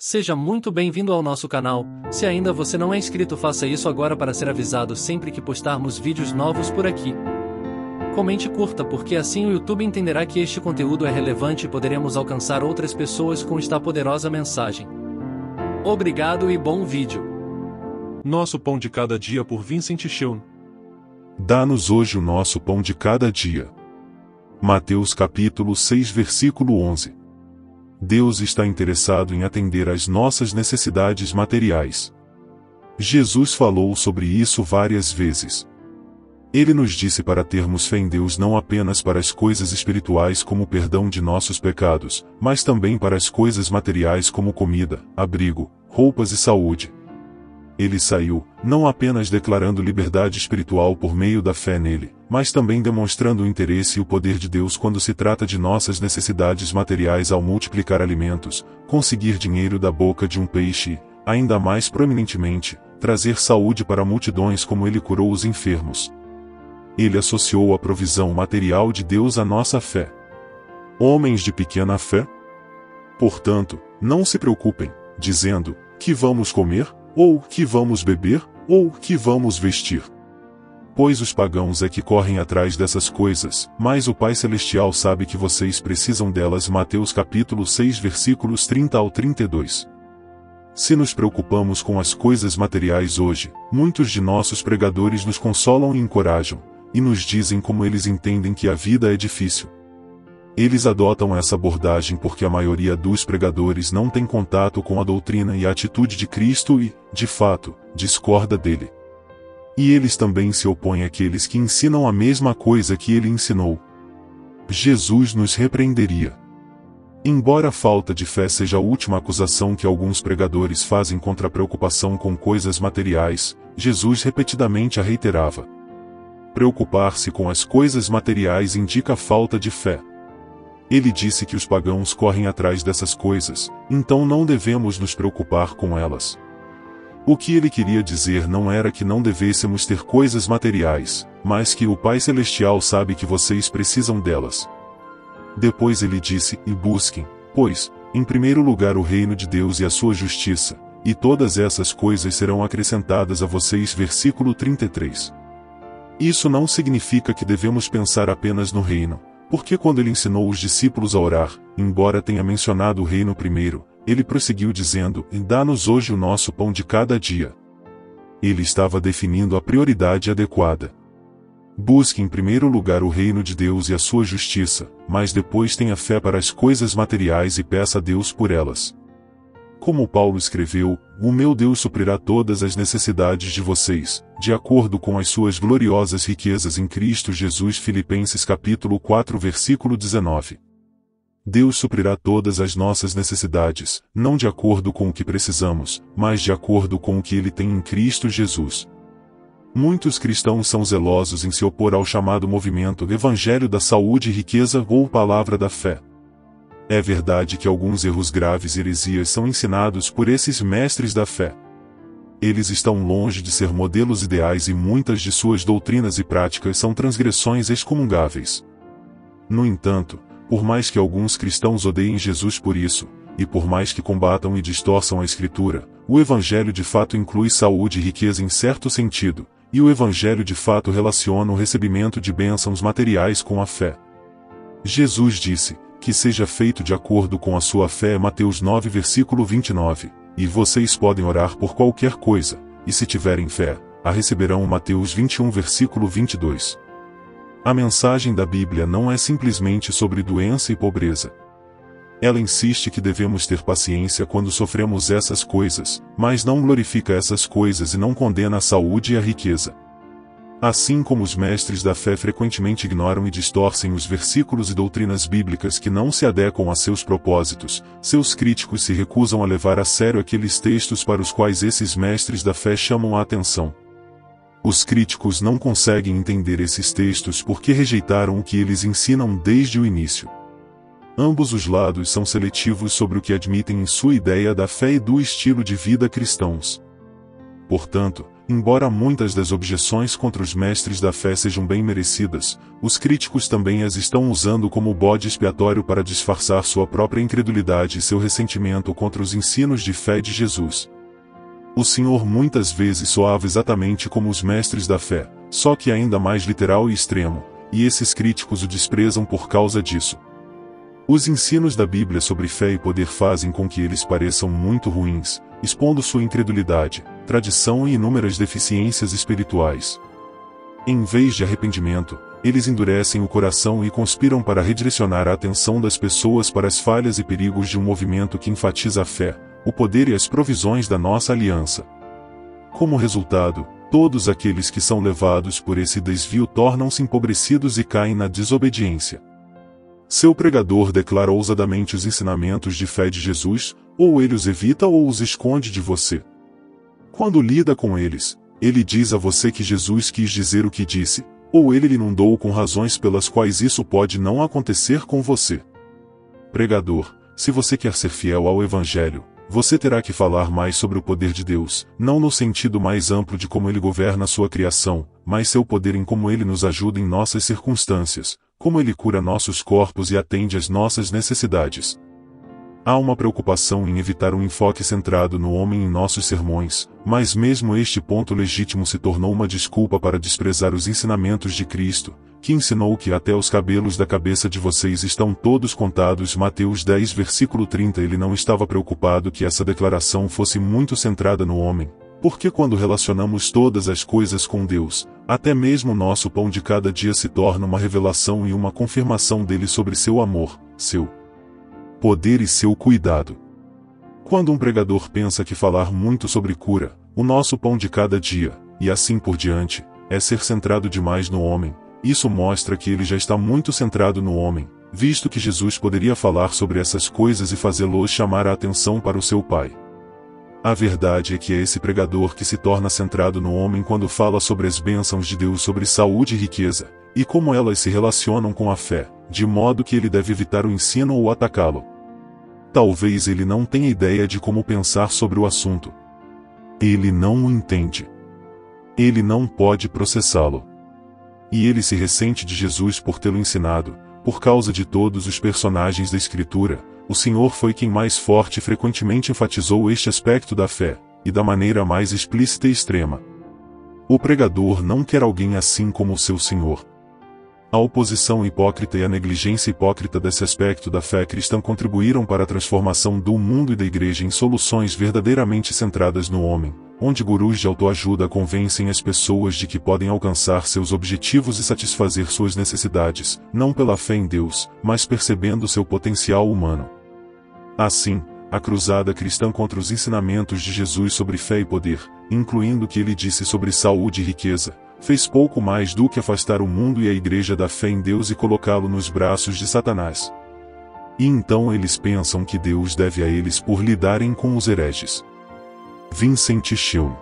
Seja muito bem-vindo ao nosso canal. Se ainda você não é inscrito, faça isso agora para ser avisado sempre que postarmos vídeos novos por aqui. Comente e curta, porque assim o YouTube entenderá que este conteúdo é relevante e poderemos alcançar outras pessoas com esta poderosa mensagem. Obrigado e bom vídeo. Nosso pão de cada dia, por Vincent Scheun. Dá-nos hoje o nosso pão de cada dia. Mateus capítulo 6 versículo 11. Deus está interessado em atender às nossas necessidades materiais. Jesus falou sobre isso várias vezes. Ele nos disse para termos fé em Deus não apenas para as coisas espirituais como o perdão de nossos pecados, mas também para as coisas materiais como comida, abrigo, roupas e saúde. Ele saiu, não apenas declarando liberdade espiritual por meio da fé nele, mas também demonstrando o interesse e o poder de Deus quando se trata de nossas necessidades materiais ao multiplicar alimentos, conseguir dinheiro da boca de um peixe e, ainda mais proeminentemente, trazer saúde para multidões como ele curou os enfermos. Ele associou a provisão material de Deus à nossa fé. Homens de pequena fé? Portanto, não se preocupem, dizendo, que vamos comer? Ou que vamos beber, ou que vamos vestir. Pois os pagãos é que correm atrás dessas coisas, mas o Pai Celestial sabe que vocês precisam delas. Mateus capítulo 6 versículos 30 ao 32. Se nos preocupamos com as coisas materiais hoje, muitos de nossos pregadores nos consolam e encorajam, e nos dizem como eles entendem que a vida é difícil. Eles adotam essa abordagem porque a maioria dos pregadores não tem contato com a doutrina e a atitude de Cristo e, de fato, discorda dele. E eles também se opõem àqueles que ensinam a mesma coisa que ele ensinou. Jesus nos repreenderia. Embora a falta de fé seja a última acusação que alguns pregadores fazem contra a preocupação com coisas materiais, Jesus repetidamente a reiterava. Preocupar-se com as coisas materiais indica a falta de fé. Ele disse que os pagãos correm atrás dessas coisas, então não devemos nos preocupar com elas. O que ele queria dizer não era que não devêssemos ter coisas materiais, mas que o Pai Celestial sabe que vocês precisam delas. Depois ele disse, e busquem, pois, em primeiro lugar o reino de Deus e a sua justiça, e todas essas coisas serão acrescentadas a vocês. Versículo 33. Isso não significa que devemos pensar apenas no reino. Porque quando ele ensinou os discípulos a orar, embora tenha mencionado o reino primeiro, ele prosseguiu dizendo, dá-nos hoje o nosso pão de cada dia. Ele estava definindo a prioridade adequada. Busque em primeiro lugar o reino de Deus e a sua justiça, mas depois tenha fé para as coisas materiais e peça a Deus por elas. Como Paulo escreveu, o meu Deus suprirá todas as necessidades de vocês, de acordo com as suas gloriosas riquezas em Cristo Jesus. Filipenses capítulo 4 versículo 19. Deus suprirá todas as nossas necessidades, não de acordo com o que precisamos, mas de acordo com o que Ele tem em Cristo Jesus. Muitos cristãos são zelosos em se opor ao chamado movimento Evangelho da Saúde e Riqueza ou Palavra da Fé. É verdade que alguns erros graves e heresias são ensinados por esses mestres da fé. Eles estão longe de ser modelos ideais e muitas de suas doutrinas e práticas são transgressões excomungáveis. No entanto, por mais que alguns cristãos odeiem Jesus por isso, e por mais que combatam e distorçam a Escritura, o Evangelho de fato inclui saúde e riqueza em certo sentido, e o Evangelho de fato relaciona o recebimento de bênçãos materiais com a fé. Jesus disse, que seja feito de acordo com a sua fé. Mateus 9 versículo 29, e vocês podem orar por qualquer coisa, e se tiverem fé, a receberão. Mateus 21 versículo 22. A mensagem da Bíblia não é simplesmente sobre doença e pobreza. Ela insiste que devemos ter paciência quando sofremos essas coisas, mas não glorifica essas coisas e não condena a saúde e a riqueza. Assim como os mestres da fé frequentemente ignoram e distorcem os versículos e doutrinas bíblicas que não se adequam a seus propósitos, seus críticos se recusam a levar a sério aqueles textos para os quais esses mestres da fé chamam a atenção. Os críticos não conseguem entender esses textos porque rejeitaram o que eles ensinam desde o início. Ambos os lados são seletivos sobre o que admitem em sua ideia da fé e do estilo de vida cristãos. Portanto, Embora muitas das objeções contra os mestres da fé sejam bem merecidas, os críticos também as estão usando como bode expiatório para disfarçar sua própria incredulidade e seu ressentimento contra os ensinos de fé de Jesus. O Senhor muitas vezes soava exatamente como os mestres da fé, só que ainda mais literal e extremo, e esses críticos o desprezam por causa disso. Os ensinos da Bíblia sobre fé e poder fazem com que eles pareçam muito ruins, expondo sua incredulidade, tradição e inúmeras deficiências espirituais. Em vez de arrependimento, eles endurecem o coração e conspiram para redirecionar a atenção das pessoas para as falhas e perigos de um movimento que enfatiza a fé, o poder e as provisões da nossa aliança. Como resultado, todos aqueles que são levados por esse desvio tornam-se empobrecidos e caem na desobediência. Seu pregador declara ousadamente os ensinamentos de fé de Jesus, ou ele os evita ou os esconde de você. Quando lida com eles, ele diz a você que Jesus quis dizer o que disse, ou ele lhe inundou com razões pelas quais isso pode não acontecer com você. Pregador, se você quer ser fiel ao Evangelho, você terá que falar mais sobre o poder de Deus, não no sentido mais amplo de como ele governa sua criação, mas seu poder em como ele nos ajuda em nossas circunstâncias, como ele cura nossos corpos e atende às nossas necessidades. Há uma preocupação em evitar um enfoque centrado no homem em nossos sermões, mas mesmo este ponto legítimo se tornou uma desculpa para desprezar os ensinamentos de Cristo, que ensinou que até os cabelos da cabeça de vocês estão todos contados. Mateus 10 versículo 30. Ele não estava preocupado que essa declaração fosse muito centrada no homem, porque quando relacionamos todas as coisas com Deus, até mesmo nosso pão de cada dia se torna uma revelação e uma confirmação dele sobre seu amor, seu poder e seu cuidado. Quando um pregador pensa que falar muito sobre cura, o nosso pão de cada dia, e assim por diante, é ser centrado demais no homem, isso mostra que ele já está muito centrado no homem, visto que Jesus poderia falar sobre essas coisas e fazê-los chamar a atenção para o seu Pai. A verdade é que é esse pregador que se torna centrado no homem quando fala sobre as bênçãos de Deus sobre saúde e riqueza, e como elas se relacionam com a fé, de modo que ele deve evitar o ensino ou atacá-lo. Talvez ele não tenha ideia de como pensar sobre o assunto. Ele não o entende. Ele não pode processá-lo. E ele se ressente de Jesus por tê-lo ensinado. Por causa de todos os personagens da Escritura, o Senhor foi quem mais forte e frequentemente enfatizou este aspecto da fé, e da maneira mais explícita e extrema. O pregador não quer alguém assim como o seu Senhor. A oposição hipócrita e a negligência hipócrita desse aspecto da fé cristã contribuíram para a transformação do mundo e da igreja em soluções verdadeiramente centradas no homem, onde gurus de autoajuda convencem as pessoas de que podem alcançar seus objetivos e satisfazer suas necessidades, não pela fé em Deus, mas percebendo seu potencial humano. Assim, a cruzada cristã contra os ensinamentos de Jesus sobre fé e poder, incluindo o que ele disse sobre saúde e riqueza, fez pouco mais do que afastar o mundo e a igreja da fé em Deus e colocá-lo nos braços de Satanás. E então eles pensam que Deus deve a eles por lidarem com os hereges. Vincent Schilm.